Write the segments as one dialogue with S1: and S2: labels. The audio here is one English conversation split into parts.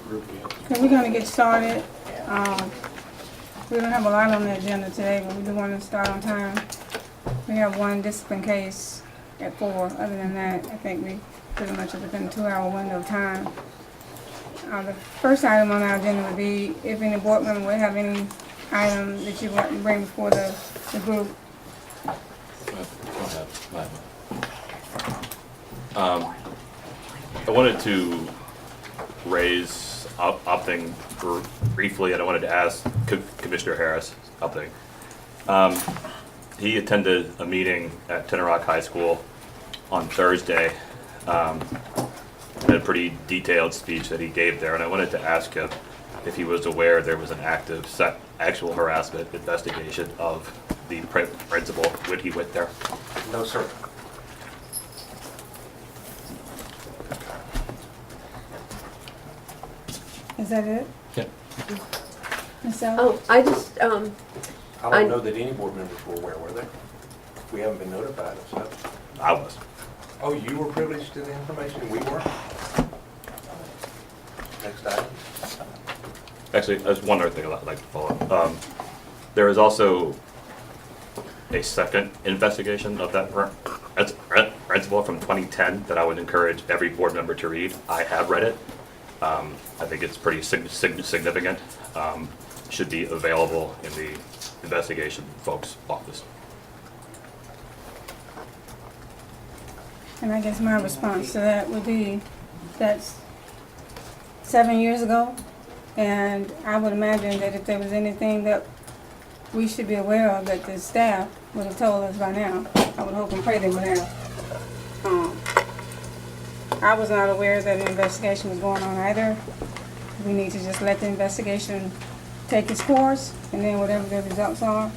S1: Okay, we're gonna get started. We don't have a lot on the agenda today, but we do want to start on time. We have one discipline case at 4. Other than that, I think we pretty much are within a 2-hour window of time. The first item on our agenda would be if any board member would have any item that you want to bring before the group.
S2: I wanted to raise opting briefly, and I wanted to ask Commissioner Harris something. He attended a meeting at Tenoroc High School on Thursday, and a pretty detailed speech that he gave there, and I wanted to ask him if he was aware there was an active actual harassment investigation of the principal when he went there.
S3: No, sir.
S1: Is that it?
S2: Yeah.
S1: Ms. Ellis?
S4: Oh, I just,
S3: I don't know that any board members were aware, were they? We haven't been notified of such.
S2: I was.
S3: Oh, you were privileged to the information, we weren't? Next item.
S2: Actually, there's one other thing I'd like to follow up. There is also a second investigation of that principal from 2010 that I would encourage every board member to read. I have read it. I think it's pretty significant. Should be available in the investigation folks' office.
S1: And I guess my response to that would be, that's 7 years ago, and I would imagine that if there was anything that we should be aware of that the staff would have told us by now. I would hope and pray they would have. I was not aware that an investigation was going on either. We need to just let the investigation take its course, and then whatever the results are,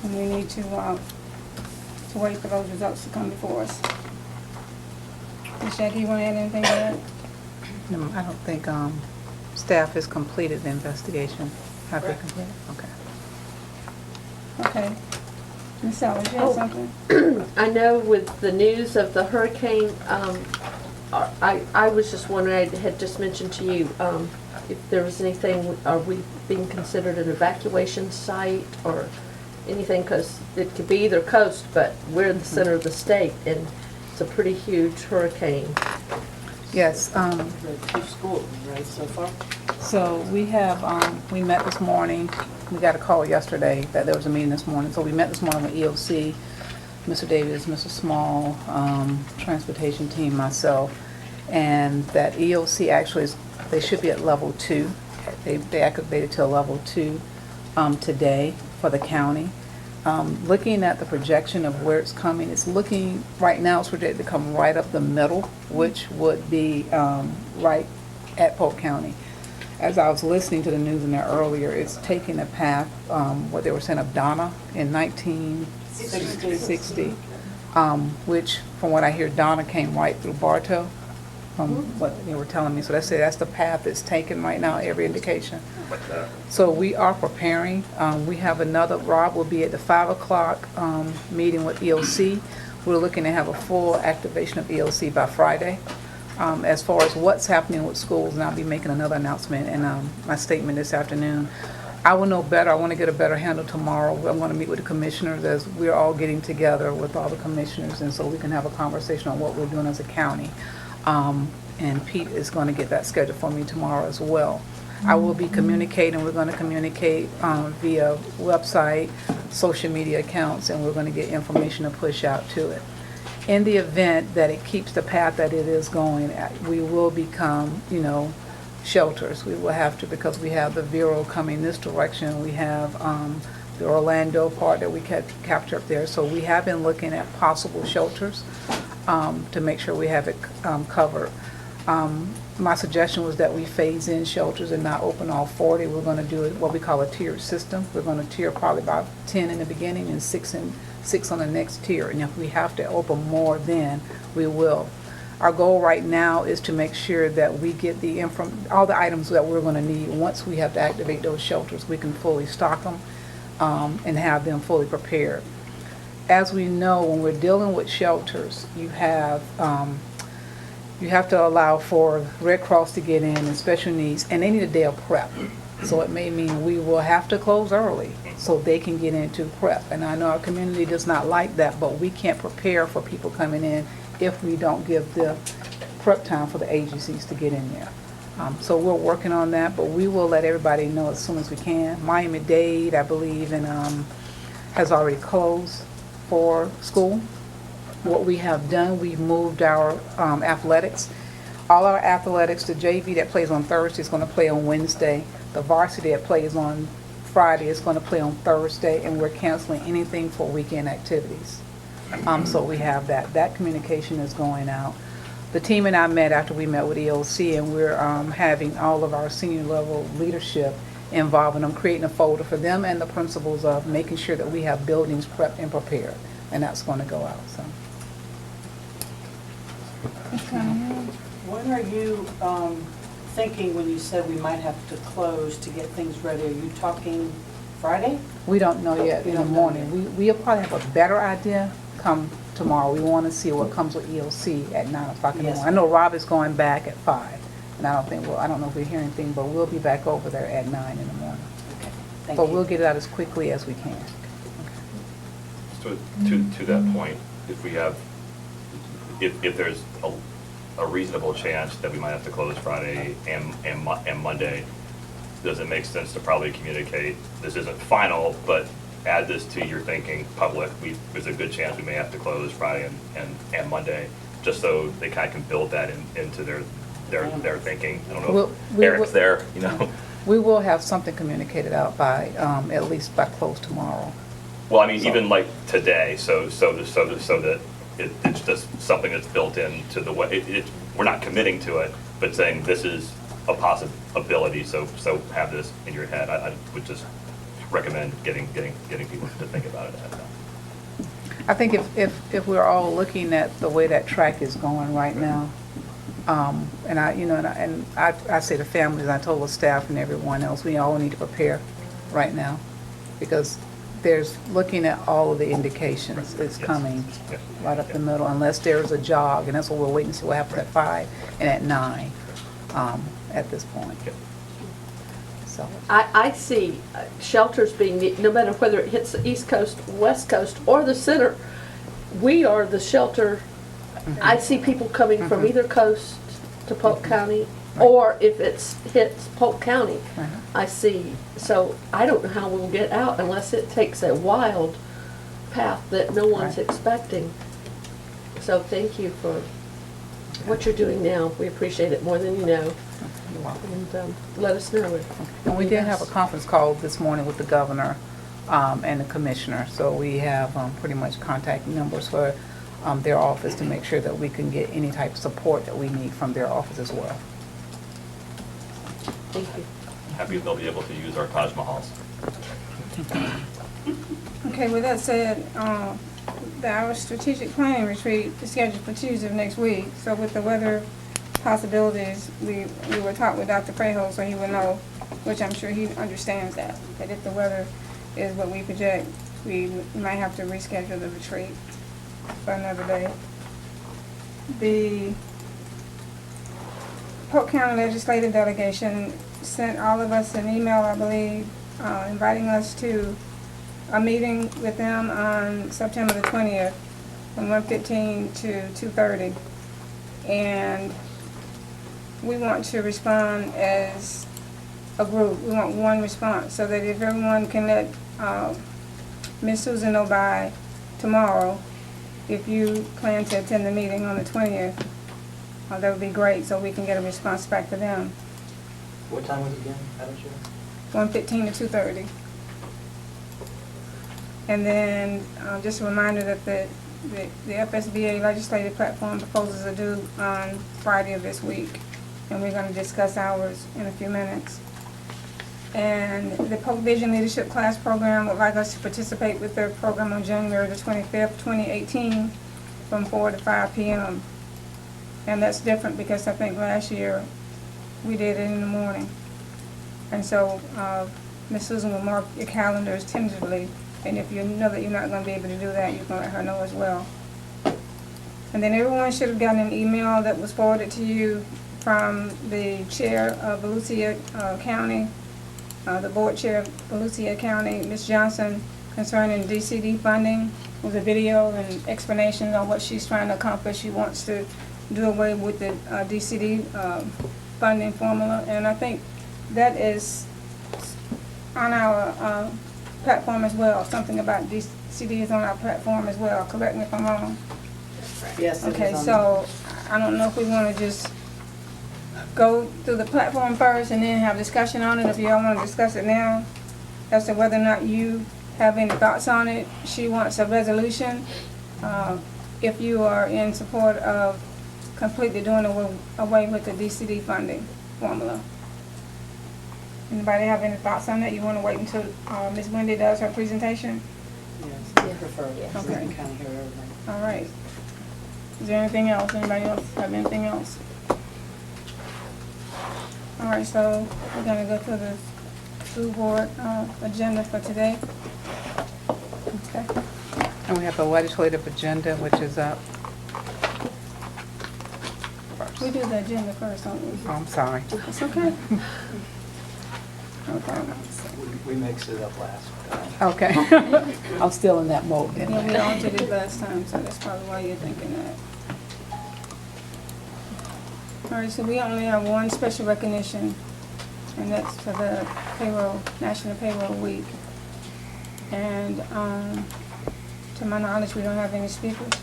S1: and we need to wait for those results to come before us. Ms. Jackie, you want to add anything to that?
S5: No, I don't think staff has completed the investigation. Have they completed? Okay.
S1: Okay. Ms. Ellis, you have
S4: Oh.
S1: something?
S4: I know with the news of the hurricane, I was just wondering, I had just mentioned to you, if there was anything, are we being considered an evacuation site or anything? Because it could be either coast, but we're in the center of the state, and it's a pretty huge hurricane.
S5: Yes.
S6: Two schools, right, so far?
S5: So we have, we met this morning. We got a call yesterday that there was a meeting this morning. So we met this morning with EOC, Mr. Davis, Mr. Small, transportation team, myself, and that EOC actually is, they should be at level 2. They activated to a level 2 today for the county. Looking at the projection of where it's coming, it's looking, right now it's projected to come right up the middle, which would be right at Polk County. As I was listening to the news in there earlier, it's taking a path, what they were saying of Donna in 1960, which from what I hear, Donna came right through Bartow, from what they were telling me. So that's the path it's taken right now, every indication. So we are preparing. We have another, Rob will be at the 5 o'clock meeting with EOC. We're looking to have a full activation of EOC by Friday. As far as what's happening with schools, and I'll be making another announcement in my statement this afternoon. I will know better. I want to get a better handle tomorrow. I'm going to meet with the commissioners as we're all getting together with all the commissioners, and so we can have a conversation on what we're doing as a county. And Pete is going to get that scheduled for me tomorrow as well. I will be communicating. We're going to communicate via website, social media accounts, and we're going to get information to push out to it. In the event that it keeps the path that it is going, we will become, shelters. We will have to, because we have the Vero coming this direction. We have the Orlando part that we capture up there. So we have been looking at possible shelters to make sure we have it covered. My suggestion was that we phase in shelters and not open all 40. We're going to do what we call a tiered system. We're going to tier probably about 10 in the beginning and 6 on the next tier. And if we have to open more, then we will. Our goal right now is to make sure that we get all the items that we're going to need. Once we have to activate those shelters, we can fully stock them and have them fully prepared. As we know, when we're dealing with shelters, you have you have to allow for Red Cross to get in and special needs, and they need a day of prep. So it may mean we will have to close early so they can get into prep. And I know our community does not like that, but we can't prepare for people coming in if we don't give the prep time for the agencies to get in there. So we're working on that, but we will let everybody know as soon as we can. Miami-Dade, I believe, has already closed for school. What we have done, we've moved our athletics. All our athletics, the JV that plays on Thursday is going to play on Wednesday. The varsity that plays on Friday is going to play on Thursday, and we're canceling anything for weekend activities. So we have that. That communication is going out. The team and I met after we met with EOC, and we're having all of our senior level leadership involved, and I'm creating a folder for them and the principals of making sure that we have buildings prepped and prepared, and that's going to go out. So.
S6: When are you thinking when you said we might have to close to get things ready? Are you talking Friday?
S5: We don't know yet in the
S6: don't know
S5: morning. We'll probably have a better idea come tomorrow. We want to see what comes with EOC at 9 o'clock in the
S6: Yes.
S5: morning. I know Rob is going back at 5, and I don't know if we hear anything, but we'll be back over there at 9 in the morning.
S6: Okay, thank
S5: But
S6: you.
S5: we'll get it out as quickly as we can.
S2: So to that point, if we have, if there's a reasonable chance that we might have to close Friday and Monday, does it make sense to probably communicate, this isn't final, but add this to your thinking public, there's a good chance we may have to close Friday and Monday, just so they kind of can build that into their thinking. I don't know if Eric's there, you know.
S5: We will have something communicated out by, at least by close tomorrow.
S2: Well, I mean, even like today, so that it's just something that's built into the way, we're not committing to it, but saying this is a possibility, so have this in your head. I would just recommend getting people to think about it at that time.
S5: I think if we're all looking at the way that track is going right now, and I say to families, I told the staff and everyone else, we all need to prepare right now, because there's looking at all of the indications. It's
S2: Yes.
S5: coming
S2: Yeah.
S5: right up the middle, unless there's a jog, and that's what we're waiting to see what happens at 5 and at 9 at this point.
S2: Yeah.
S5: So.
S4: I see shelters being, no matter whether it hits the East Coast, West Coast, or the center, we are the shelter. I see people coming from either coast to Polk County, or if it's hits Polk County,
S5: Right.
S4: I see. So I don't know how we'll get out unless it takes a wild path that no one's
S5: Right.
S4: expecting. So thank you for what you're doing now. We appreciate it more than you know.
S5: You're welcome.
S4: And let us know.
S5: And we did have a conference call this morning with the governor and the commissioner, so we have pretty much contact numbers for their office to make sure that we can get any type of support that we need from their office as well.
S4: Thank you.
S2: Happy they'll be able to use our Taj Mahals.
S1: Okay, with that said, our strategic planning retreat is scheduled for Tuesday of next week. So with the weather possibilities, we will talk with Dr. Prejo so he will know, which I'm sure he understands that if the weather is what we project, we might have to reschedule the retreat for another day. The Polk County Legislative Delegation sent all of us an email, I believe, inviting us to a meeting with them on September the 20th from 1:15 to 2:30. And we want to respond as a group. We want one response so that if everyone can let Ms. Susan know by tomorrow, if you plan to attend the meeting on the 20th, that would be great, so we can get a response back to them.
S7: What time was it again, Madam Chair?
S1: 1:15 to 2:30. And then just a reminder that the FSBA legislative platform proposals are due on Friday of this week, and we're going to discuss ours in a few minutes. And the Polk Vision Leadership Class Program would like us to participate with their program on January the 25th, 2018, from 4 to 5 p.m. And that's different because I think last year we did it in the morning. And so Ms. Susan will mark your calendars tentatively, and if you know that you're not going to be able to do that, you can let her know as well. And then everyone should have gotten an email that was forwarded to you from the chair of Volusia County, the board chair of Volusia County, Ms. Johnson, concerning DCD funding, with a video and explanation on what she's trying to accomplish. She wants to do away with the DCD funding formula, and I think that is on our platform as well. Something about DCD is on our platform as well. Correct me if I'm wrong.
S6: Yes, it
S1: Okay,
S6: is on
S1: so I don't know if we want to just go through the platform first and then have discussion on it. If y'all want to discuss it now, as to whether or not you have any thoughts on it. She wants a resolution. If you are in support of completely doing away with the DCD funding formula. Anybody have any thoughts on that? You want to wait until Ms. Wendy does her presentation?
S6: Yes, I prefer, so we
S1: Okay.
S6: can kind of hear everything.
S1: All right. Is there anything else? Anybody else have anything else? All right, so we're gonna go to the school board agenda for today. Okay.
S5: And we have the legislative agenda, which is up.
S1: We do the agenda first, don't we?
S5: Oh, I'm sorry.
S1: It's okay. Okay.
S7: We mixed it up last time.
S5: Okay. I'm still in that mode then.
S1: Yeah, we all did it last time, so that's probably why you're thinking that. All right, so we only have one special recognition, and that's for the payroll, National Payroll Week. And to my knowledge, we don't have any speakers.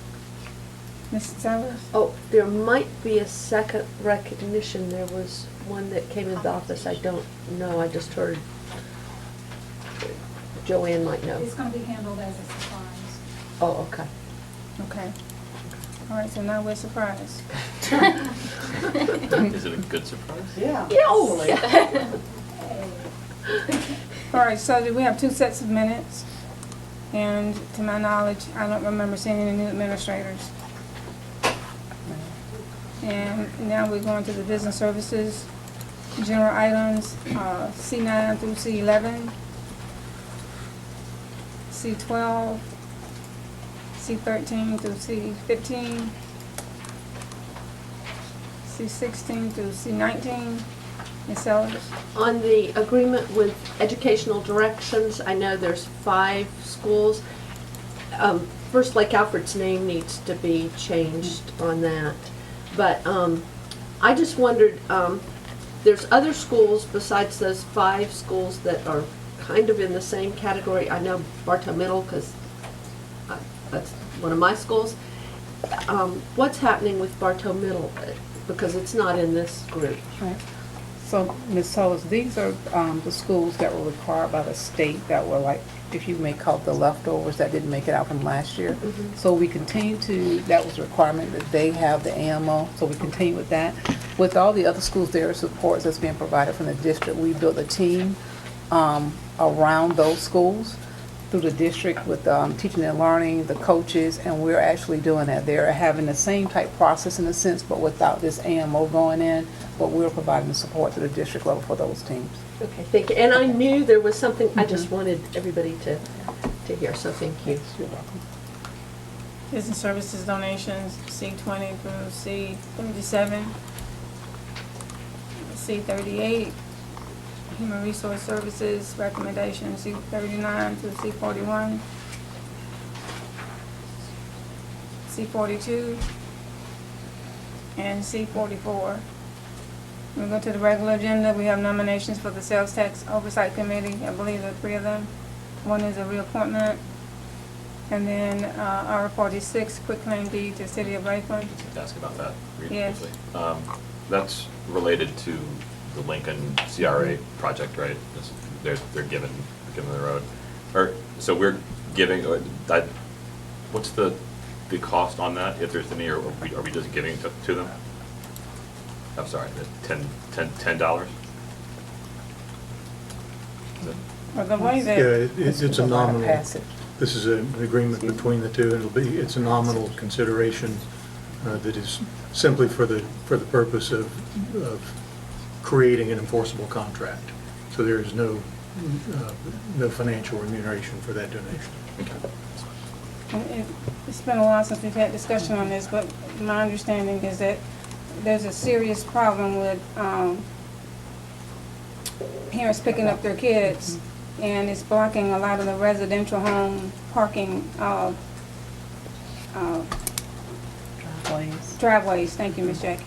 S1: Mrs. Sellers?
S4: Oh, there might be a second recognition. There was one that came into the office. I don't know. I just heard Joanne might know.
S8: It's going to be handled as a surprise.
S4: Oh, okay.
S1: Okay. All right, so now we're surprised.
S2: Is it a good surprise?
S6: Yeah.
S4: Oh,
S1: All right, so we have two sets of minutes, and to my knowledge, I don't remember seeing any new administrators. And now we're going to the business services, general items, C9 through C11, C12, C13 through C15, C16 through C19. Ms. Sellers?
S4: On the agreement with educational directions, I know there's 5 schools. First Lake Alfred's name needs to be changed on that. But I just wondered, there's other schools besides those 5 schools that are kind of in the same category. I know Bartow Middle, because that's one of my schools. What's happening with Bartow Middle? Because it's not in this group.
S5: Right. So, Ms. Solis, these are the schools that were required by the state that were like, if you may call it the leftovers that didn't make it out from last year. So we continue to, that was a requirement that they have the AMO, so we continue with that. With all the other schools, there are supports that's being provided from the district. We built a team around those schools through the district with teaching and learning, the coaches, and we're actually doing that. They're having the same type process in a sense, but without this AMO going in, but we're providing the support to the district level for those teams.
S4: Okay, thank you. And I knew there was something, I just wanted everybody to hear, so thank you.
S5: You're welcome.
S1: Business services donations, C20 through C37, C38. Human resource services recommendations, C39 through C41, C42, and C44. We go to the regular agenda. We have nominations for the Sales Tax Oversight Committee. I believe there are 3 of them. One is a reappointment. And then R46, quitclaim deed to City of Lakeland.
S2: To ask about that
S1: Yes.
S2: briefly. That's related to the Lincoln CRA project, right? They're given the road. So we're giving, what's the cost on that, if there's any, or are we just giving to them? I'm sorry, $10?
S1: But the way that,
S9: Yeah, it's a
S5: Provide
S9: nominal,
S5: passage.
S9: this is an agreement between the two, and it's a nominal consideration that is simply for the purpose of creating an enforceable contract. So there is no financial remuneration for that donation.
S2: Okay.
S1: It's been a while since we've had discussion on this, but my understanding is that there's a serious problem with parents picking up their kids, and it's blocking a lot of the residential home parking driveways. Thank you, Ms. Jackie.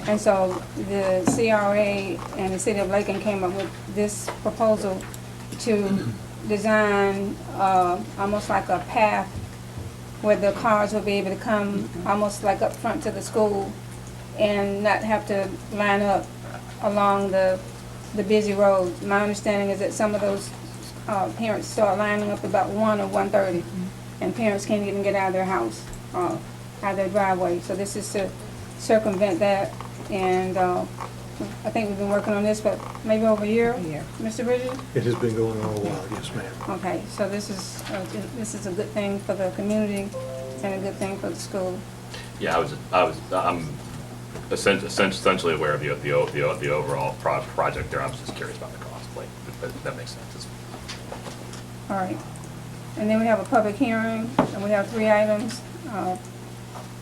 S1: And so the CRA and the City of Lakeland came up with this proposal to design almost like a path where the cars will be able to come almost like up front to the school and not have to line up along the busy roads. My understanding is that some of those parents start lining up about 1 or 1:30, and parents can't even get out of their house, out of their driveway. So this is to circumvent that, and I think we've been working on this for maybe over a year.
S5: Yeah.
S1: Mr. Bridges?
S9: It has been going on a while, yes, ma'am.
S1: Okay, so this is a good thing for the community and a good thing for the school.
S2: Yeah, I'm essentially aware of the overall project there. I was just curious about the cost, like, but that makes sense.
S1: All right. And then we have a public hearing, and we have 3 items.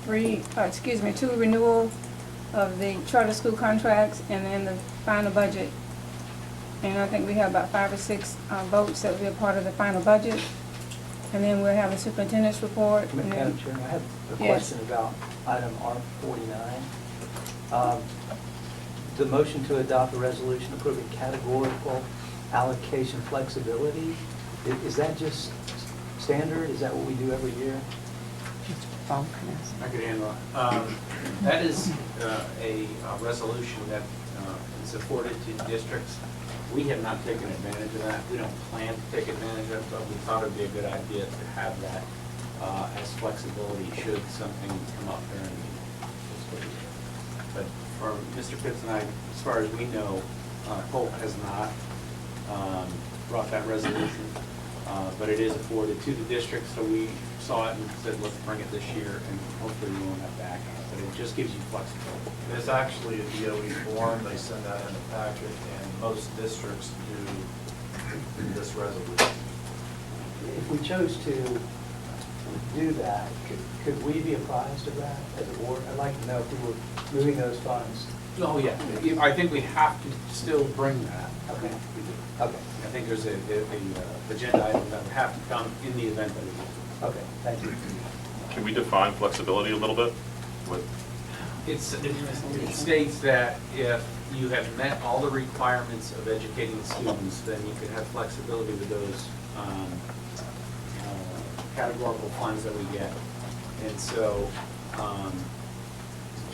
S1: 2 renewal of the charter school contracts, and then the final budget. And I think we have about 5 or 6 votes that will be a part of the final budget. And then we'll have a superintendent's report. And then,
S7: Madam Chairman, I have a
S1: Yes.
S7: question about item R49. The motion to adopt a resolution approving categorical allocation flexibility, is that just standard? Is that what we do every year?
S3: I could handle it. That is a resolution that is afforded to districts. We have not taken advantage of that. We don't plan to take advantage of it, but we thought it would be a good idea to have that as flexibility should something come up during the fiscal year. But for Mr. Pitts and I, as far as we know, Polk has not brought that resolution, but it is afforded to the district, so we saw it and said, let's bring it this year, and hopefully we won't have to act on it, but it just gives you flexibility.
S10: There's actually a DOE form, they send that in the packet, and most districts do this resolution.
S7: If we chose to do that, could we be apprised of that as a board? I'd like to know if we were moving those funds.
S3: Oh, yeah, I think we have to still bring that.
S7: Okay.
S3: We do.
S7: Okay,
S3: I think there's a agenda item that would have to come in the event that we do.
S7: okay, thank you.
S2: Can we define flexibility a little bit?
S3: It states that if you have met all the requirements of educating students, then you could have flexibility with those categorical funds that we get. And so,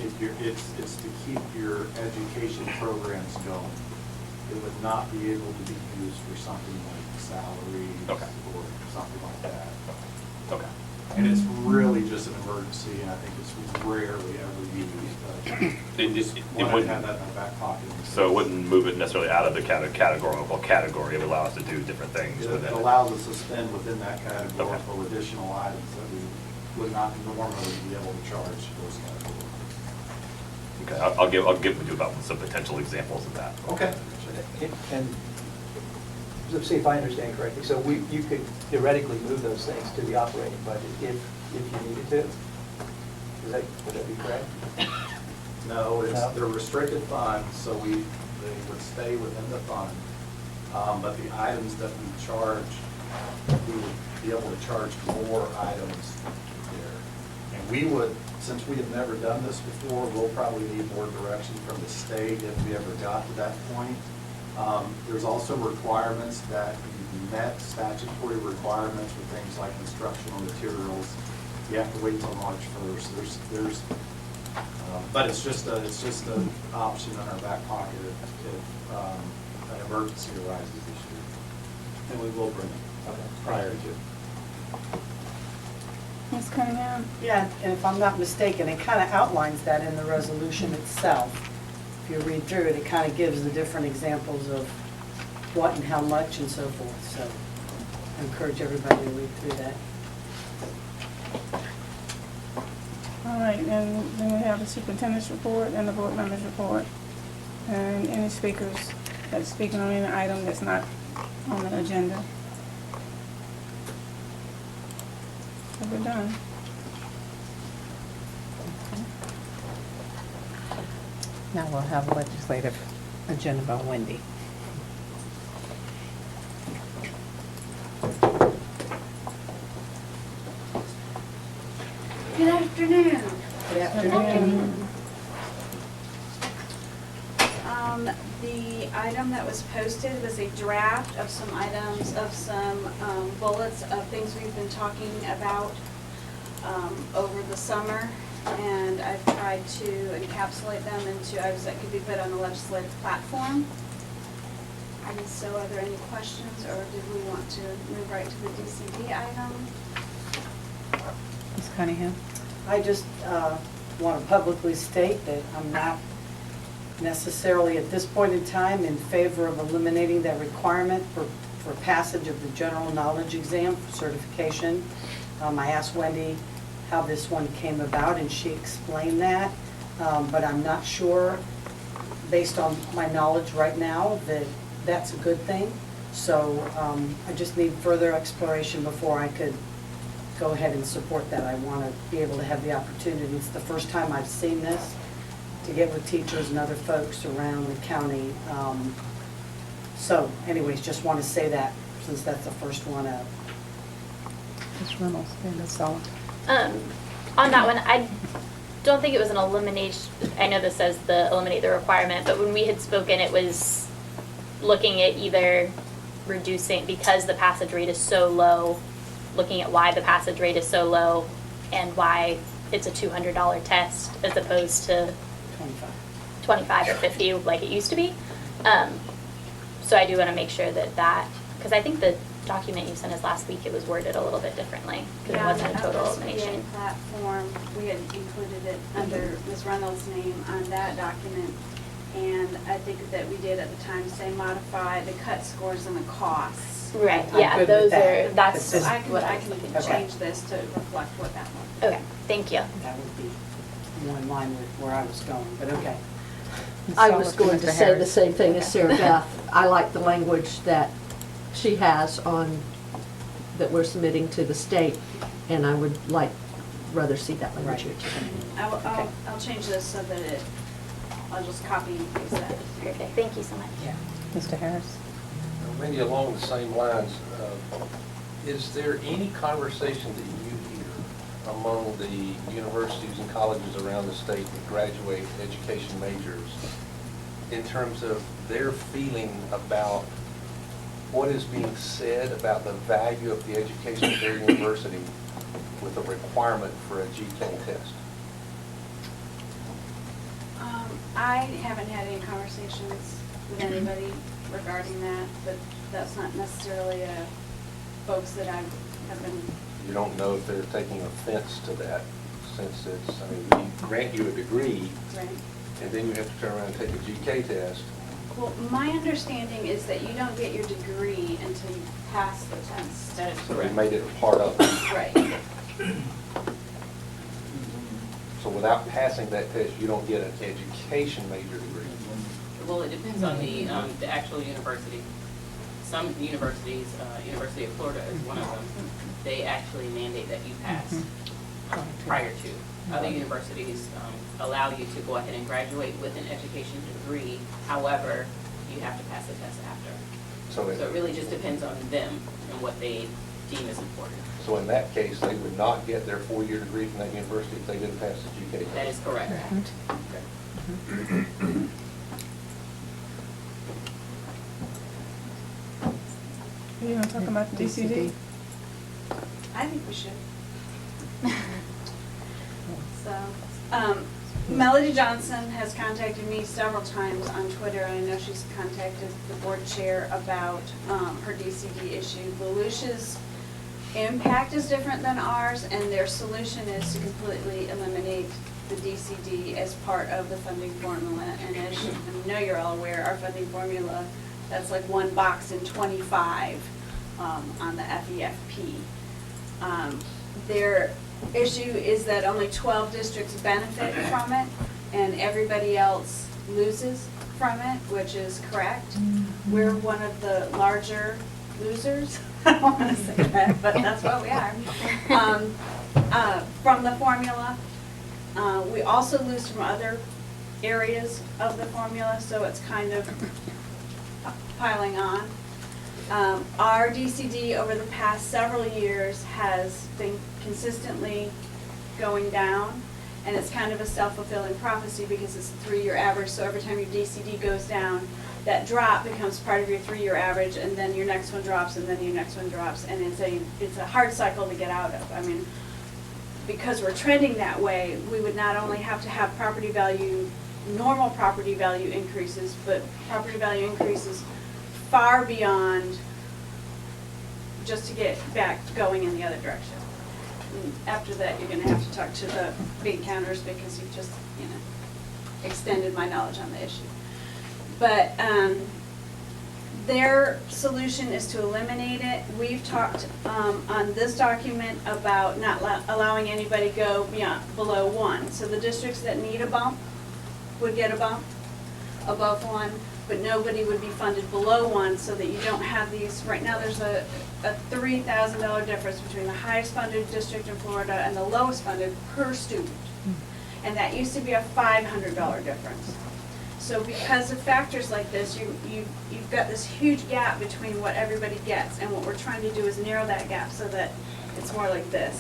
S10: It's to keep your education programs going. It would not be able to be used for something like salaries
S2: Okay.
S10: or something like that.
S2: Okay.
S10: And it's really just an emergency, and I think it's rarely ever used, but
S2: It
S10: wanted to
S2: wouldn't,
S10: have that in the back pocket.
S2: so it wouldn't move it necessarily out of the categorical category. It would allow us to do different things
S10: It
S2: within it.
S10: allows us to spend within that category
S2: Okay.
S10: for additional items that we would not normally be able to charge those categories.
S2: Okay, I'll give you about some potential examples of that.
S10: Okay.
S7: And, let's see if I understand correctly, so you could theoretically move those things to the operating budget if you needed to? Would that be correct?
S10: No,
S7: No?
S10: they're restricted funds, so they would stay within the fund. But the items that we charge, we would be able to charge more items there. And we would, since we have never done this before, we'll probably need more direction from the state if we ever got to that point. There's also requirements that you've met, statutory requirements for things like instructional materials. You have to wait till March 1st. But it's just an option in our back pocket if an emergency arises this year. And we will bring it prior to.
S1: Ms. Cunningham?
S6: Yeah, and if I'm not mistaken, it kind of outlines that in the resolution itself. If you read through it, it kind of gives the different examples of what and how much and so forth. So I encourage everybody to read through that.
S1: All right, and then we have the superintendent's report and the board members' report. And any speakers that's speaking on any item that's not on the agenda. So we're done.
S5: Now we'll have a legislative agenda by Wendy.
S11: Good afternoon.
S6: Good afternoon.
S11: The item that was posted was a draft of some items, of some bullets of things we've been talking about over the summer. And I've tried to encapsulate them into items that could be put on the legislative platform. And so are there any questions, or did we want to move right to the DCD item?
S5: Ms. Cunningham?
S6: I just want to publicly state that I'm not necessarily at this point in time in favor of eliminating that requirement for passage of the general knowledge exam for certification. I asked Wendy how this one came about, and she explained that, but I'm not sure, based on my knowledge right now, that that's a good thing. So I just need further exploration before I could go ahead and support that. I want to be able to have the opportunity. It's the first time I've seen this, to get with teachers and other folks around the county. So anyways, just want to say that, since that's the first one up.
S5: Ms. Reynolds, and Ms. Sullivan.
S12: On that one, I don't think it was an elimination. I know this says eliminate the requirement, but when we had spoken, it was looking at either reducing, because the passage rate is so low, looking at why the passage rate is so low and why it's a $200 test as opposed to 25 or 50 like it used to be. So I do want to make sure that, because I think the document you sent us last week, it was worded a little bit differently, because it wasn't a total elimination.
S11: Platform, we had included it under Ms. Reynolds' name on that document. And I think that we did at the time say modify the cut scores and the costs.
S12: Right,
S6: I'm
S12: yeah,
S6: good with
S12: those
S6: that.
S12: are, that's
S11: So I can
S12: what
S11: change this to reflect what that was.
S12: Okay, thank you.
S6: That would be more in line with where I was going, but okay.
S5: Ms.
S4: I was
S5: Sullivan,
S4: going to
S5: Mr.
S4: say the
S5: Harris.
S4: same thing as Sarah Beth. I like the language that she has on, that we're submitting to the state, and I would rather see that language here too.
S11: I'll change this so that I'll just copy and paste that.
S12: Perfect, thank you so much.
S5: Mr. Harris?
S10: Maybe along the same lines, is there any conversation that you hear among the universities and colleges around the state that graduate education majors in terms of their feeling about what is being said about the value of the education of their university with a requirement for a GK test?
S11: I haven't had any conversations with anybody regarding that, but that's not necessarily folks that I have been.
S10: You don't know if they're taking offense to that, since it's, I mean, we grant you a degree,
S11: Right.
S10: and then you have to turn around and take a GK test.
S11: Well, my understanding is that you don't get your degree until you pass the test. That is
S10: So we made it a part of it.
S11: Right.
S10: So without passing that test, you don't get an education major degree.
S13: Well, it depends on the actual university. Some universities, University of Florida is one of them, they actually mandate that you pass prior to. Other universities allow you to go ahead and graduate with an education degree. However, you have to pass the test after.
S10: So
S13: So it really just depends on them and what they deem as important.
S10: So in that case, they would not get their 4-year degree from that university if they didn't pass the GK test?
S13: That is correct.
S10: Okay.
S1: Are you gonna talk about the DCD?
S11: I think we should. So, Melody Johnson has contacted me several times on Twitter. I know she's contacted the board chair about her DCD issue. Volusia's impact is different than ours, and their solution is to completely eliminate the DCD as part of the funding formula. And as you, I know you're all aware, our funding formula, that's like one box in 25 on the FEFP. Their issue is that only 12 districts benefit from it, and everybody else loses from it, which is correct. We're one of the larger losers, I don't want to say that, but that's what we are, from the formula. We also lose from other areas of the formula, so it's kind of piling on. Our DCD over the past several years has been consistently going down, and it's kind of a self-fulfilling prophecy because it's a 3-year average, so every time your DCD goes down, that drop becomes part of your 3-year average, and then your next one drops, and then your next one drops, and it's a hard cycle to get out of. I mean, because we're trending that way, we would not only have to have property value, normal property value increases, but property value increases far beyond just to get back going in the other direction. And after that, you're gonna have to talk to the big counters because you've just, extended my knowledge on the issue. But their solution is to eliminate it. We've talked on this document about not allowing anybody go below 1. So the districts that need a bump would get a bump above 1, but nobody would be funded below 1, so that you don't have these. Right now there's a $3,000 difference between the highest funded district in Florida and the lowest funded per student. And that used to be a $500 difference. So because of factors like this, you've got this huge gap between what everybody gets, and what we're trying to do is narrow that gap so that it's more like this,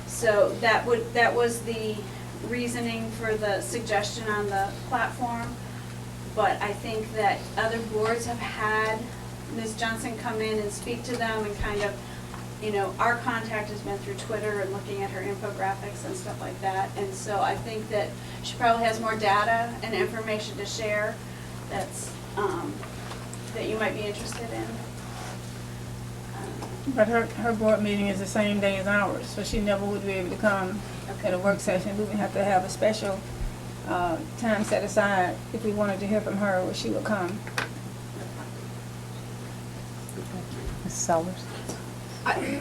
S11: So that was the reasoning for the suggestion on the platform. But I think that other boards have had Ms. Johnson come in and speak to them, and kind of, our contact has been through Twitter and looking at her infographics and stuff like that. And so I think that she probably has more data and information to share that's, that you might be interested in.
S1: But her board meeting is the same day as ours, so she never would be able to come at a work session. We would have to have a special time set aside if we wanted to hear from her, where she would come.
S5: Ms. Sellers?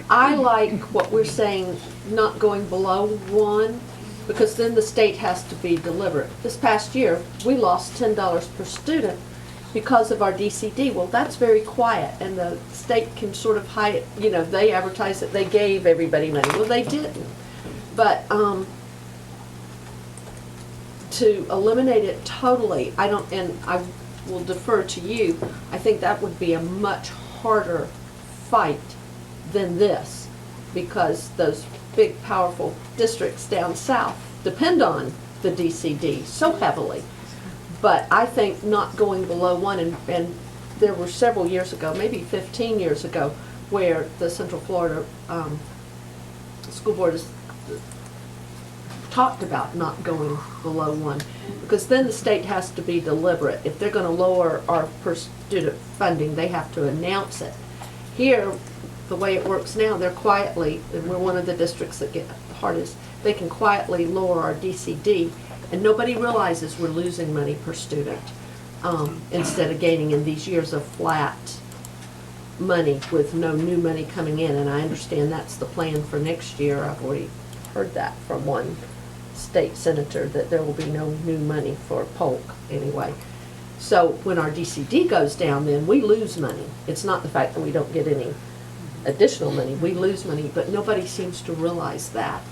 S4: I like what we're saying, not going below 1, because then the state has to be deliberate. This past year, we lost $10 per student because of our DCD. Well, that's very quiet, and the state can sort of hide it. They advertise that they gave everybody money. Well, they didn't. But to eliminate it totally, I don't, and I will defer to you, I think that would be a much harder fight than this, because those big powerful districts down south depend on the DCD so heavily. But I think not going below 1, and there were several years ago, maybe 15 years ago, where the Central Florida School Board has talked about not going below 1, because then the state has to be deliberate. If they're going to lower our per student funding, they have to announce it. Here, the way it works now, they're quietly, and we're one of the districts that get the hardest, they can quietly lower our DCD, and nobody realizes we're losing money per student, instead of gaining in these years of flat money with no new money coming in. And I understand that's the plan for next year. I've already heard that from one state senator, that there will be no new money for Polk anyway. So when our DCD goes down, then we lose money. It's not the fact that we don't get any additional money, we lose money, but nobody seems to realize that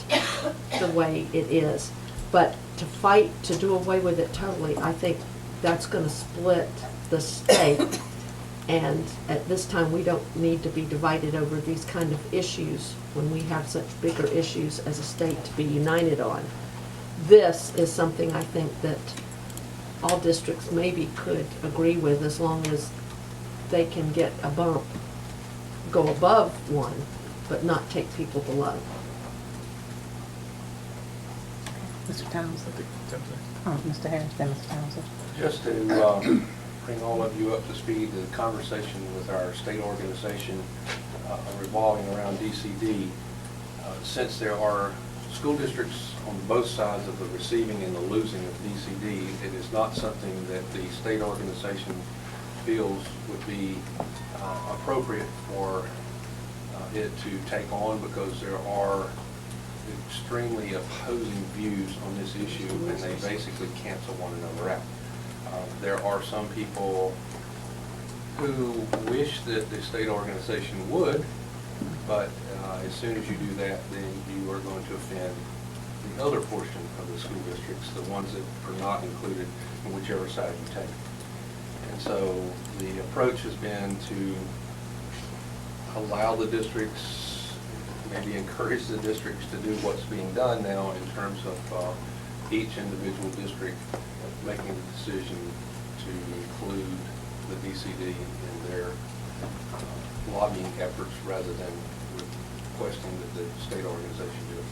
S4: the way it is. But to fight to do away with it totally, I think that's going to split the state. And at this time, we don't need to be divided over these kind of issues when we have such bigger issues as a state to be united on. This is something I think that all districts maybe could agree with, as long as they can get a bump, go above 1, but not take people below.
S5: Mr. Townsend? Oh, Mr. Harris, then Mr. Townsend.
S10: Just to bring all of you up to speed, the conversation with our state organization revolving around DCD, since there are school districts on both sides of the receiving and the losing of DCD, it is not something that the state organization feels would be appropriate for it to take on, because there are extremely opposing views on this issue, and they basically cancel one another out. There are some people who wish that the state organization would, but as soon as you do that, then you are going to offend the other portion of the school districts, the ones that are not included in whichever side you take. And so the approach has been to allow the districts, maybe encourage the districts to do what's being done now in terms of each individual district making the decision to include the DCD in their lobbying efforts rather than requesting that the state organization do it.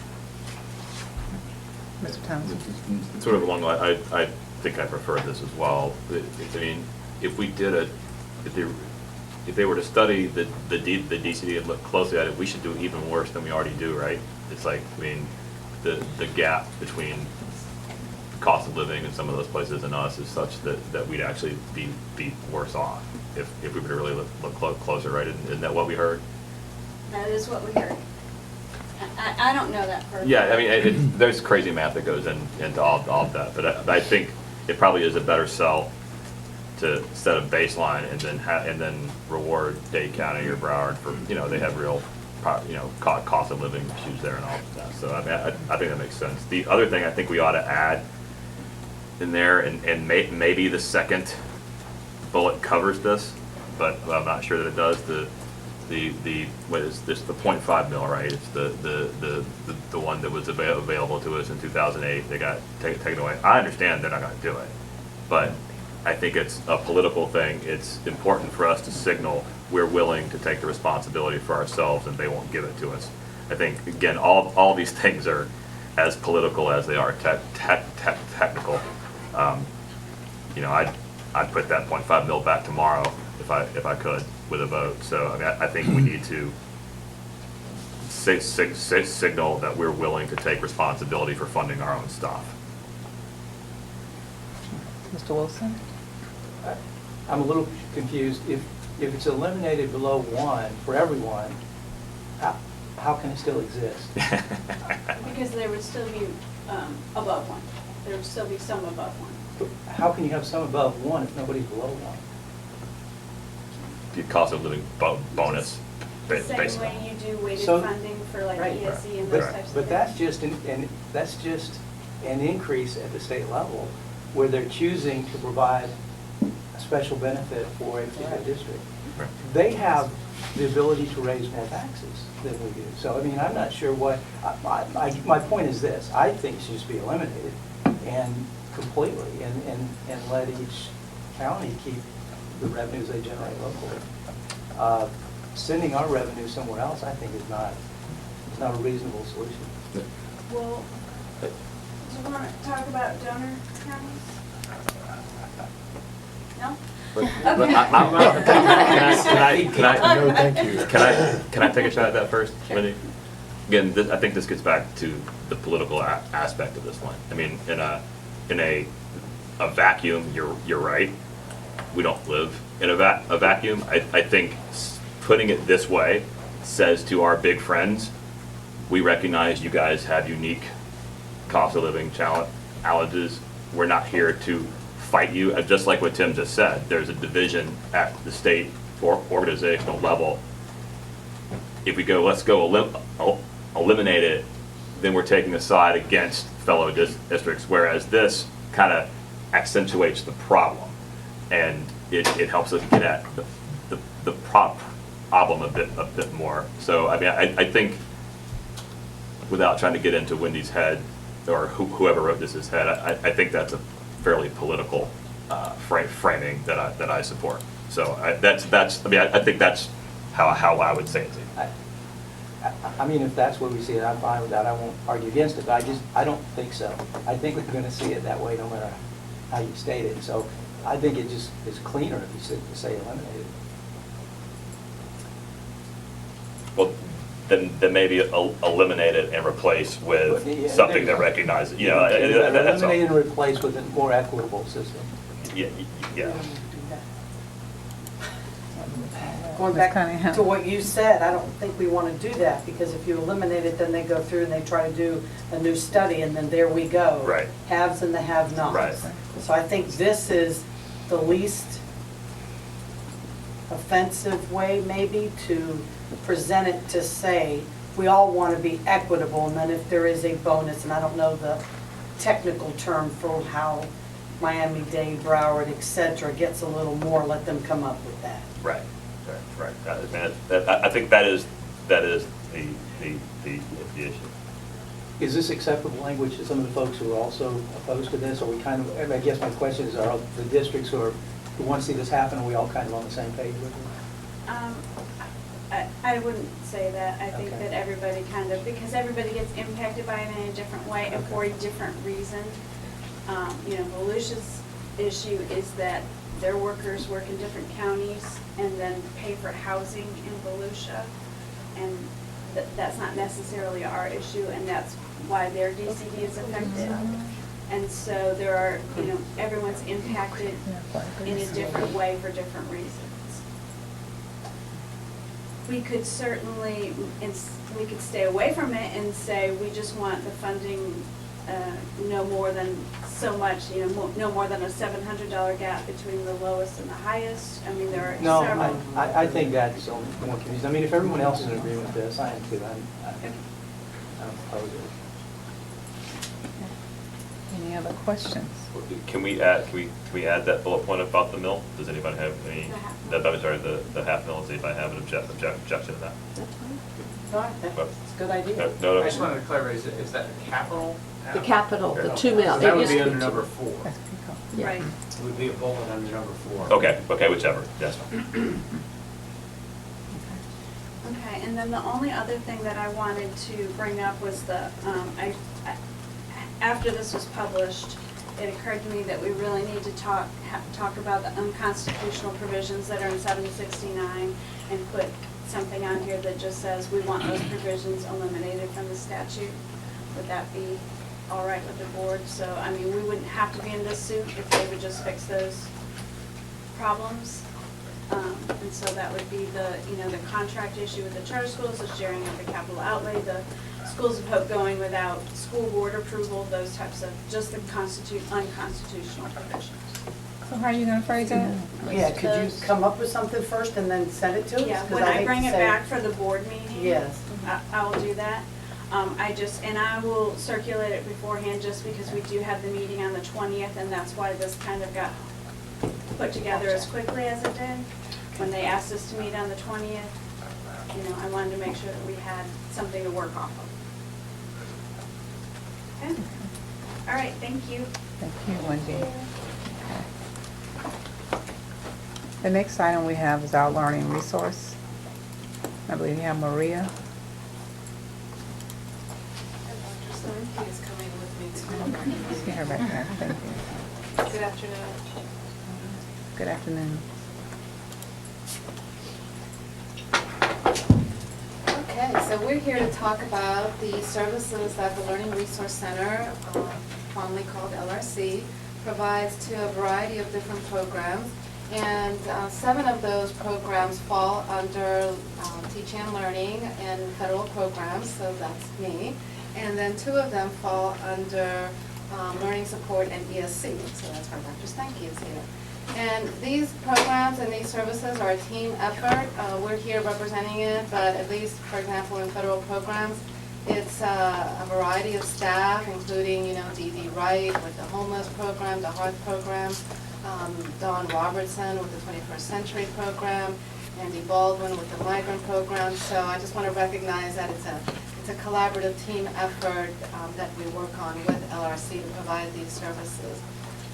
S5: Mr. Townsend?
S2: Sort of along the line, I think I prefer this as well. I mean, if we did it, if they were to study the DCD and look closely at it, we should do even worse than we already do, right? It's like, I mean, the gap between cost of living in some of those places and us is such that we'd actually be worse off if we were to really look closer, right? Isn't that what we heard?
S11: That is what we heard. I don't know that for.
S2: Yeah, I mean, there's crazy math that goes into all of that, but I think it probably is a better sell to set a baseline and then reward Dade County or Broward for, they have real, cost of living issues there and all of that. So I mean, I think that makes sense. The other thing I think we ought to add in there, and maybe the second bullet covers this, but I'm not sure that it does. The what is this? The 0.5 mil, right? It's the one that was available to us in 2008. They got taken away. I understand they're not going to do it, but I think it's a political thing. It's important for us to signal we're willing to take the responsibility for ourselves, and they won't give it to us. I think again, all these things are as political as they are technical. I'd put that 0.5 mil back tomorrow if I could with a vote. So I mean, I think we need to signal that we're willing to take responsibility for funding our own stuff.
S5: Mr. Wilson?
S7: I'm a little confused. If it's eliminated below 1 for everyone, how can it still exist?
S11: Because there would still be above 1. There would still be some above 1.
S7: How can you have some above 1 if nobody's below 1?
S2: The cost of living bonus,
S11: The same
S2: basically.
S11: way you do weighted
S7: So-
S11: funding for like
S7: Right.
S11: ESE and those
S2: Right.
S11: types of things.
S7: But that's just an increase at the state level where they're choosing to provide a special benefit for a particular district.
S2: Right.
S7: They have the ability to raise more taxes than we do. So, I mean, I'm not sure what, my point is this, I think it should just be eliminated and completely and let each county keep the revenues they generate locally. Sending our revenue somewhere else, I think is not a reasonable solution.
S11: Well, do you want to talk about donor counties? No?
S9: No, thank you.
S2: Can I take a shot at that first, Wendy? Again, I think this gets back to the political aspect of this one. I mean, in a vacuum, you're right. We don't live in a vacuum. I think putting it this way says to our big friends, we recognize you guys have unique cost of living challenges. We're not here to fight you. Just like what Tim just said, there's a division at the state or organizational level. If we go, let's go eliminate it, then we're taking a side against fellow districts, whereas this kind of accentuates the problem, and it helps us get at the problem a bit more. So I mean, I think, without trying to get into Wendy's head or whoever wrote this head, I think that's a fairly political framing that I support. So I think that's how I would say it to you.
S7: I mean, if that's what we see it, I'm fine with that. I won't argue against it, but I don't think so. I think we're going to see it that way no matter how you state it. So I think it just is cleaner if you say eliminate it.
S2: Well, then maybe eliminate it and replace with
S7: Yeah,
S2: something that recognizes, that's all.
S7: Eliminate and replace with a more equitable system.
S2: Yeah.
S6: Going
S5: Ms.
S6: back
S5: Cunningham.
S6: to what you said, I don't think we want to do that, because if you eliminate it, then they go through and they try to do a new study, and then there we go.
S2: Right.
S6: Haves and the have-nots.
S2: Right.
S6: So I think this is the least offensive way maybe to present it to say, we all want to be equitable, and then if there is a bonus, and I don't know the technical term for how Miami-Dade, Broward, et cetera, gets a little more, let them come up with that.
S2: Right, right. I think that is the issue.
S7: Is this acceptable language to some of the folks who are also opposed to this? Are we kind of, I guess my question is, are the districts who want to see this happen, are we all kind of on the same page with it?
S11: I wouldn't say that. I think
S7: Okay.
S11: that everybody kind of, because everybody gets impacted by it in a different way and for a different reason. You know, Volusia's issue is that their workers work in different counties and then pay for housing in Volusia. And that's not necessarily our issue, and that's why their DCD is affected. And so there are, you know, everyone's impacted in a different way for different reasons. We could certainly, we could stay away from it and say, we just want the funding no more than so much, you know, no more than a $700 gap between the lowest and the highest. I mean, there are
S7: No,
S11: several.
S7: I think that's more confusing. I mean, if everyone else is in agreement with this, I am too. I don't oppose it.
S5: Any other questions?
S2: Can we add that bullet point about the mill? Does anybody have any, I'm sorry, the half mill, see if I have an objection to that?
S6: All right, that's a good idea.
S2: No,
S3: I just wanted to clarify, is that the capital?
S4: The capital, the 2 mil.
S3: So that
S4: It
S3: would
S4: used
S3: be
S4: to
S3: under
S4: two.
S3: number 4.
S4: Yeah.
S11: Right.
S3: It would be a bullet under number 4.
S2: Okay, whichever, yes.
S11: Okay, and then the only other thing that I wanted to bring up was after this was published, it occurred to me that we really need to talk about the unconstitutional provisions that are in 769 and put something on here that just says we want those provisions eliminated from the statute. Would that be all right with the board? So, I mean, we wouldn't have to be in this suit if they would just fix those problems. And so that would be the, you know, the contract issue with the charter schools, the sharing of the capital outlay, the schools of hope going without school board approval, those types of, just the unconstitutional provisions.
S1: So how are you gonna phrase that?
S6: Yeah, could you come up with something first and then send it to us?
S11: Yeah,
S6: 'Cause
S11: when
S6: I
S11: I
S6: hate
S11: bring
S6: to
S11: it
S6: say-
S11: back for the board meeting.
S6: Yes.
S11: I will do that. And I will circulate it beforehand just because we do have the meeting on the 20th, and that's why this kind of got put together as quickly as it did. When they asked us to meet on the 20th, you know, I wanted to make sure that we had something to work off of. Okay? All right, thank you.
S5: Thank you, Wendy. Okay. The next item we have is our learning resource. I believe you have Maria.
S14: He is coming with me
S5: See her back there, thank you.
S14: to. Good afternoon.
S5: Good afternoon.
S14: Okay, so we're here to talk about the services that the Learning Resource Center, commonly called LRC, provides to a variety of different programs. And 7 of those programs fall under Teaching and Learning and federal programs, so that's me. And then 2 of them fall under Learning Support and ESC, so that's why Dr. Stanky is here. And these programs and these services are a team effort. We're here representing it, but at least, for example, in federal programs, it's a variety of staff, including, you know, Dee Wright with the homeless program, the hearth program, Dawn Robertson with the 21st Century program, Andy Baldwin with the migrant program. So I just want to recognize that it's a collaborative team effort that we work on with LRC to provide these services.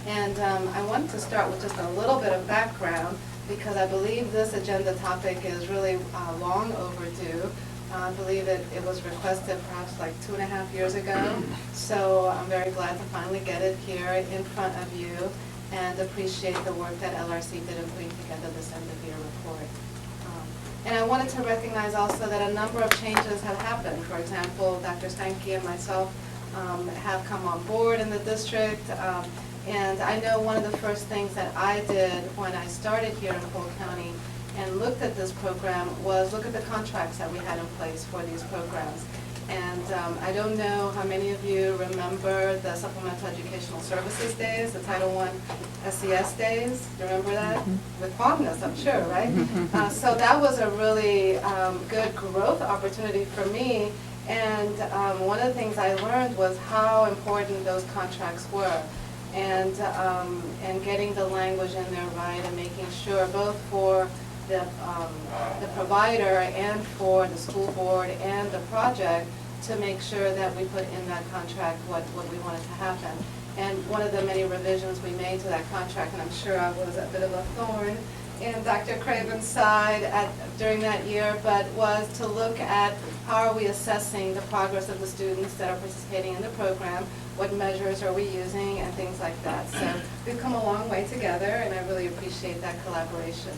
S14: And I wanted to start with just a little bit of background because I believe this agenda topic is really long overdue. I believe it was requested perhaps like 2.5 years ago. So I'm very glad to finally get it here in front of you and appreciate the work that LRC did in putting together this end of year report. And I wanted to recognize also that a number of changes have happened. For example, Dr. Stanky and myself have come on board in the district. And I know one of the first things that I did when I started here in Polk County and looked at this program was look at the contracts that we had in place for these programs. And I don't know how many of you remember the Supplemental Educational Services Days, the Title I SES Days. Do you remember that? With fondness, I'm sure, right? So that was a really good growth opportunity for me. And one of the things I learned was how important those contracts were. And getting the language in there right and making sure both for the provider and for the school board and the project to make sure that we put in that contract what we wanted to happen. And one of the many revisions we made to that contract, and I'm sure I was a bit of a thorn in Dr. Craven's side during that year, but was to look at how are we assessing the progress of the students that are participating in the program, what measures are we using, and things like that. So we've come a long way together, and I really appreciate that collaboration.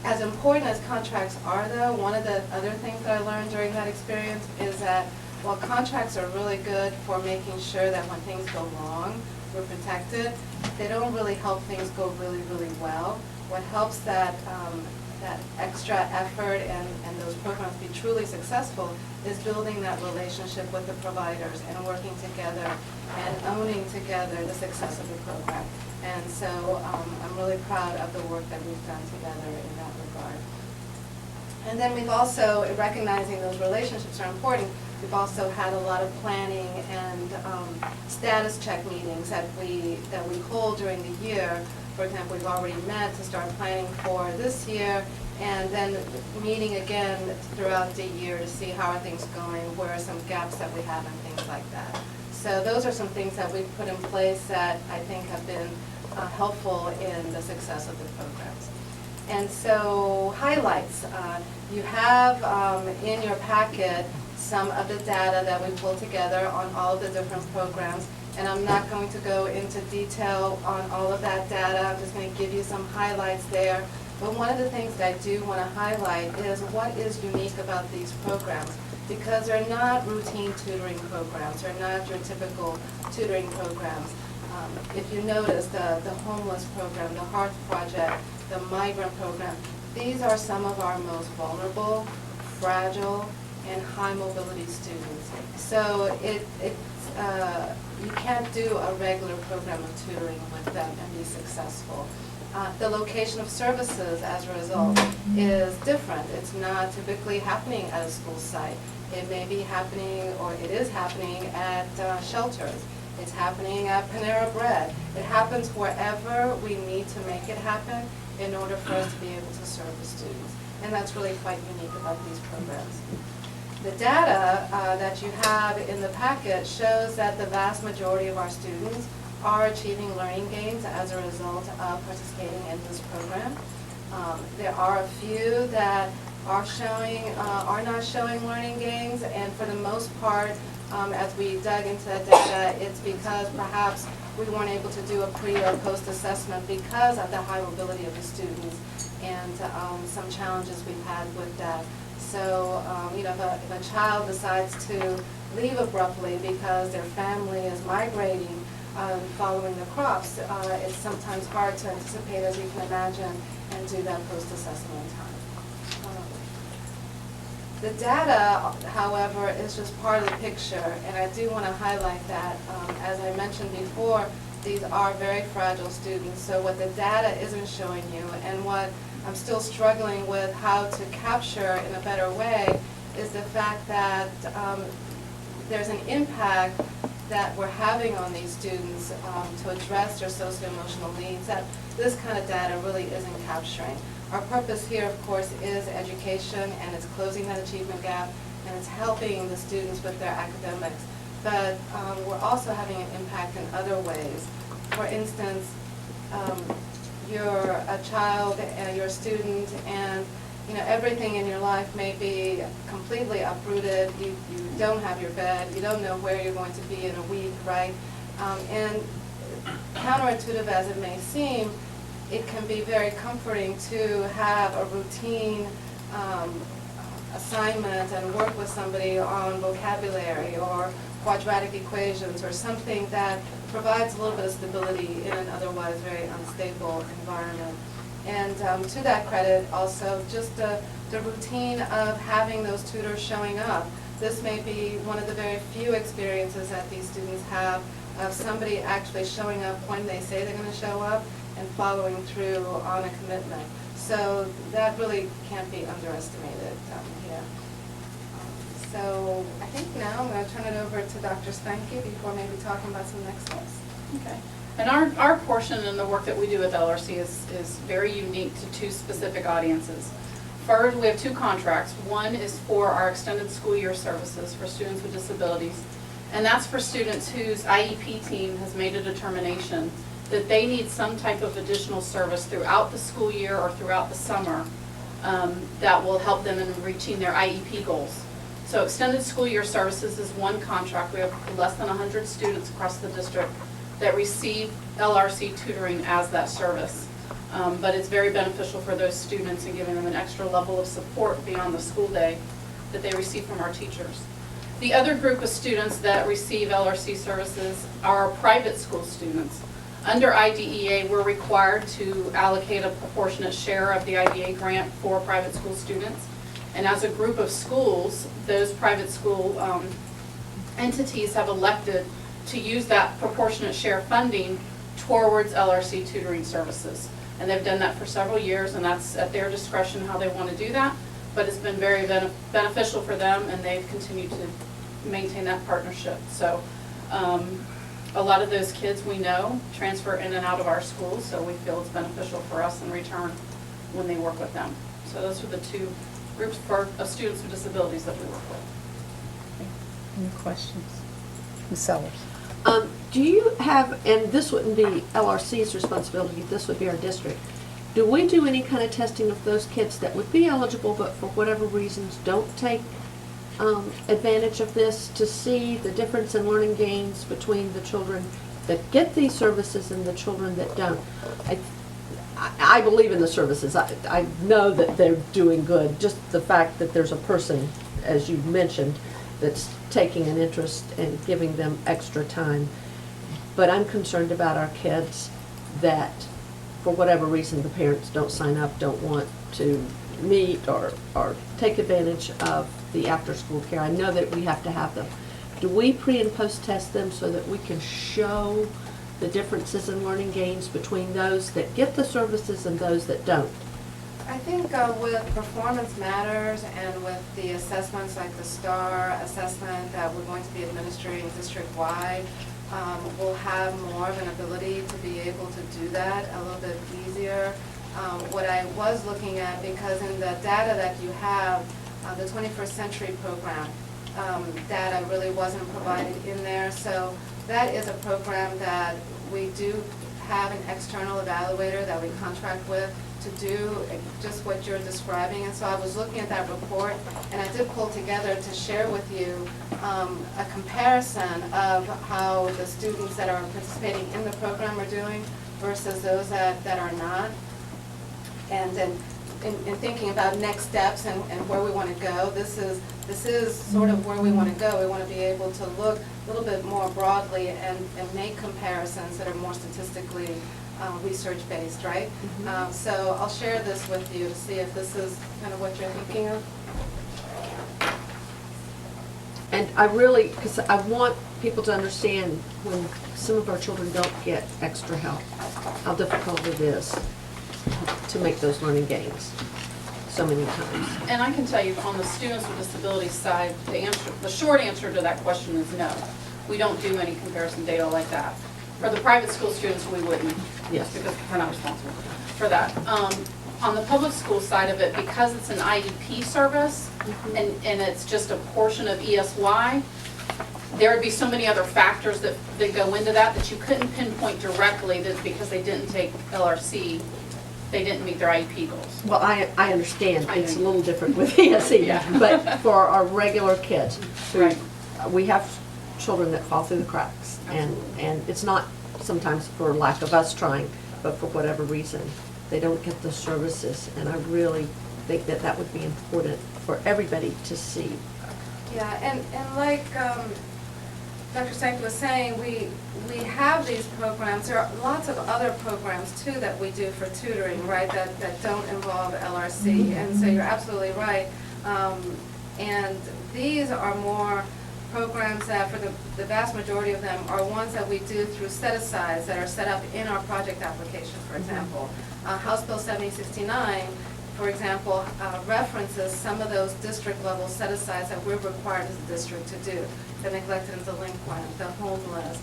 S14: As important as contracts are, though, one of the other things that I learned during that experience is that while contracts are really good for making sure that when things go wrong, we're protected, they don't really help things go really, really well. What helps that extra effort and those programs be truly successful is building that relationship with the providers and working together and owning together the success of the program. And so I'm really proud of the work that we've done together in that regard. And then we've also, recognizing those relationships are important, we've also had a lot of planning and status check meetings that we hold during the year. For example, we've already met to start planning for this year, and then meeting again throughout the year to see how are things going, where are some gaps that we have, and things like that. So those are some things that we've put in place that I think have been helpful in the success of the programs. And so highlights. You have in your packet some of the data that we pulled together on all of the different programs. And I'm not going to go into detail on all of that data. I'm just going to give you some highlights there. But one of the things that I do want to highlight is what is unique about these programs, because they're not routine tutoring programs. They're not your typical tutoring programs. If you notice, the homeless program, the Hearth Project, the migrant program, these are some of our most vulnerable, fragile, and high mobility students. So you can't do a regular program of tutoring with them and be successful. The location of services as a result is different. It's not typically happening at a school site. It may be happening, or it is happening at shelters. It's happening at Panera Bread. It happens wherever we need to make it happen in order for us to be able to serve the students. And that's really quite unique about these programs. The data that you have in the packet shows that the vast majority of our students are achieving learning gains as a result of participating in this program. There are a few that are not showing learning gains, and for the most part, as we dug into that data, it's because perhaps we weren't able to do a pre or post assessment because of the high mobility of the students and some challenges we've had with that. So, if a child decides to leave abruptly because their family is migrating following the crops, it's sometimes hard to anticipate, as you can imagine, and do that post-assessment in time. The data, however, is just part of the picture, and I do want to highlight that. As I mentioned before, these are very fragile students, so what the data isn't showing you, and what I'm still struggling with how to capture in a better way, is the fact that there's an impact that we're having on these students to address their socio-emotional needs that this kind of data really isn't capturing. Our purpose here, of course, is education, and it's closing that achievement gap, and it's helping the students with their academics. But we're also having an impact in other ways. For instance, you're a child, you're a student, and everything in your life may be completely uprooted. You don't have your bed. You don't know where you're going to be in a week, right? And counterintuitive as it may seem, it can be very comforting to have a routine assignment and work with somebody on vocabulary or quadratic equations or something that provides a little bit of stability in an otherwise very unstable environment. And to that credit, also, just the routine of having those tutors showing up. This may be one of the very few experiences that these students have of somebody actually showing up when they say they're going to show up and following through on a commitment. So that really can't be underestimated here. So I think now I'm going to turn it over to Dr. Spanky before maybe talking about some next steps.
S15: Okay. And our portion in the work that we do with LRC is very unique to two specific audiences. First, we have two contracts. One is for our extended school year services for students with disabilities. And that's for students whose IEP team has made a determination that they need some type of additional service throughout the school year or throughout the summer that will help them in reaching their IEP goals. So extended school year services is one contract. We have less than 100 students across the district that receive LRC tutoring as that service. But it's very beneficial for those students in giving them an extra level of support beyond the school day that they receive from our teachers. The other group of students that receive LRC services are private school students. Under IDEA, we're required to allocate a proportionate share of the IDEA grant for private school students. And as a group of schools, those private school entities have elected to use that proportionate share funding towards LRC tutoring services. And they've done that for several years, and that's at their discretion how they want to do that. But it's been very beneficial for them, and they've continued to maintain that partnership. So a lot of those kids we know transfer in and out of our schools, so we feel it's beneficial for us in return when they work with them. So those are the two groups of students with disabilities that we work with.
S5: Any questions? Ms. Sellers?
S4: Do you have, and this wouldn't be LRC's responsibility, this would be our district, do we do any kind of testing of those kids that would be eligible but for whatever reasons don't take advantage of this to see the difference in learning gains between the children that get these services and the children that don't? I believe in the services. I know that they're doing good. Just the fact that there's a person, as you mentioned, that's taking an interest and giving them extra time. But I'm concerned about our kids that, for whatever reason, the parents don't sign up, don't want to meet or take advantage of the after-school care. I know that we have to have them. Do we pre- and post-test them so that we can show the differences in learning gains between those that get the services and those that don't?
S14: I think with performance matters and with the assessments like the STAR assessment that we're going to be administering district-wide, we'll have more of an ability to be able to do that a little bit easier. What I was looking at, because in the data that you have, the 21st Century Program data really wasn't provided in there. So that is a program that we do have an external evaluator that we contract with to do just what you're describing. And so I was looking at that report, and I did pull together to share with you a comparison of how the students that are participating in the program are doing versus those that are not. And then in thinking about next steps and where we want to go, this is sort of where we want to go. We want to be able to look a little bit more broadly and make comparisons that are more statistically research-based, right?
S4: Mm-hmm.
S14: So I'll share this with you to see if this is kind of what you're thinking of.
S4: And I really, because I want people to understand when some of our children don't get extra help, how difficult it is to make those learning gains so many times.
S15: And I can tell you, on the students with disabilities side, the short answer to that question is no. We don't do any comparison data like that. For the private school students, we wouldn't.
S4: Yes.
S15: Because we're not responsible for that. On the public school side of it, because it's an IEP service, and it's just a portion of ESY, there would be so many other factors that go into that you couldn't pinpoint directly that because they didn't take LRC, they didn't meet their IEP goals.
S4: Well, I understand it's a little different with ESE,
S15: Yeah.
S4: but for our regular kids,
S15: Right.
S4: we have children that fall through the cracks, and it's not sometimes for lack of us trying, but for whatever reason, they don't get the services, and I really think that that would be important for everybody to see.
S14: Yeah, and like Dr. Sankey was saying, we have these programs. There are lots of other programs too that we do for tutoring, right, that don't involve LRC. And so you're absolutely right. And these are more programs that, for the vast majority of them, are ones that we do through set-asides that are set up in our project application, for example. House Bill 7069, for example, references some of those district-level set-asides that we're required as a district to do. The neglected and delinquent, the homeless,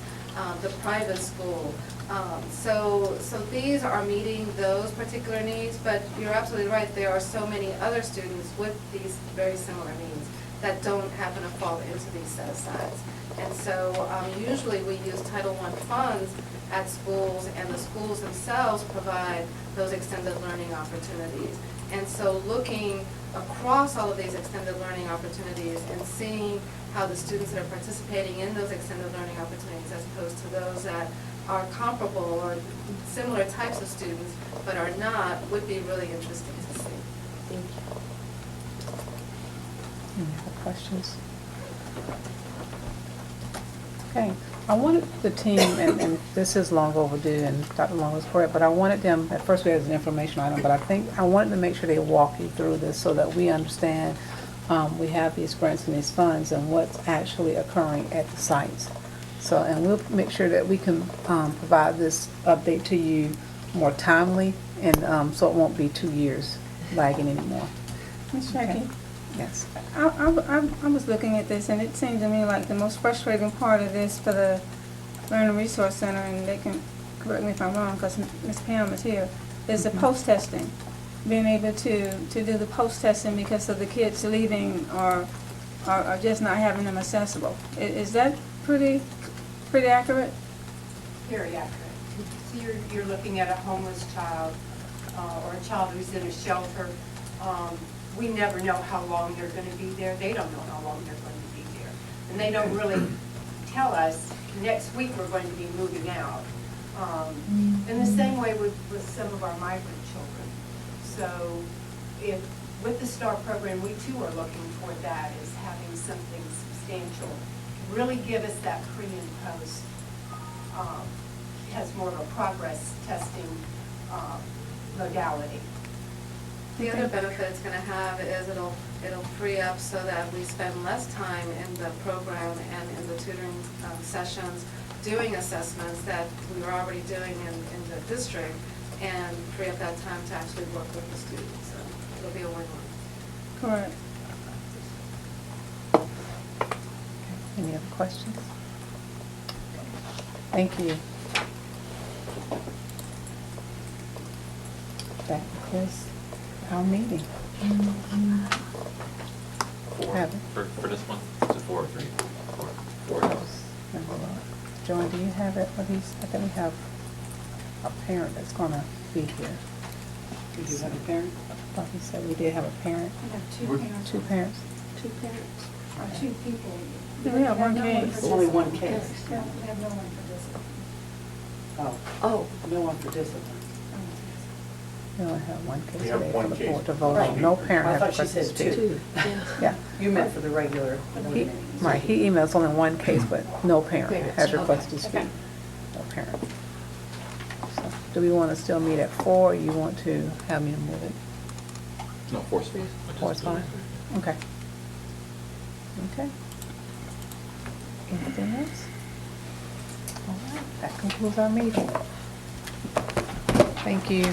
S14: the private school. So these are meeting those particular needs, but you're absolutely right, there are so many other students with these very similar needs that don't happen to fall into these set-asides. And so usually we use Title I funds at schools, and the schools themselves provide those extended learning opportunities. And so looking across all of these extended learning opportunities and seeing how the students that are participating in those extended learning opportunities as opposed to those that are comparable or similar types of students but are not would be really interesting to see.
S4: Thank you.
S5: Any other questions? Okay, I wanted the team, and this is long overdue, and Dr. Long was correct, but I wanted them, at first we had an information item, but I think I wanted to make sure they walk you through this so that we understand we have these grants and these funds and what's actually occurring at the sites. So, and we'll make sure that we can provide this update to you more timely, and so it won't be 2 years lagging anymore.
S1: Ms. Jackie?
S5: Yes.
S1: I was looking at this, and it seemed to me like the most frustrating part of this for the Learning Resource Center, and they can correct me if I'm wrong because Ms. Pam is here, is the post-testing. Being able to do the post-testing because of the kids leaving or just not having them accessible. Is that pretty accurate?
S16: Very accurate. So you're looking at a homeless child or a child who's in a shelter. We never know how long they're going to be there. They don't know how long they're going to be there. And they don't really tell us, next week we're going to be moving out. In the same way with some of our migrant children. So with the STAR program, we too are looking for that as having something substantial. Really give us that pre and post. Has more of a progress testing modality.
S14: The other benefit it's going to have is it'll free up so that we spend less time in the program and in the tutoring sessions doing assessments that we were already doing in the district, and free up that time to actually work with the students. So it'll be a win-win.
S1: Correct.
S5: Any other questions? Thank you. That concludes our meeting. Have it.
S2: For this one, is it 4 or 3? 4.
S5: Joanne, do you have it for these? I think we have a parent that's gonna be here.
S6: We do have a parent?
S5: I thought he said we did have a parent.
S8: We have two parents.
S5: Two parents?
S4: Two parents.
S8: Or two people.
S1: We have one
S8: no
S1: case.
S8: for
S6: Only one
S8: discipline.
S6: case.
S8: We have no one for discipline.
S6: Oh, no one for discipline.
S5: We only have one case
S10: We have
S5: today
S10: one
S5: for the
S10: case.
S5: board to vote
S6: Right.
S5: on. No parent
S6: I
S5: has
S6: thought she
S5: requested
S6: said
S5: to speak.
S4: Two, yeah.
S5: Yeah.
S6: You meant for the regular board
S5: He-
S6: meeting.
S5: Right, he emails only one case, but no parent has
S4: Okay.
S5: requested to speak.
S8: Okay.
S5: No parent. So, do we want to still meet at 4, or you want to have me move it?
S2: No, 4 is fine.
S5: 4 is fine? Okay. Okay. Anything else? All right, that concludes our meeting. Thank you.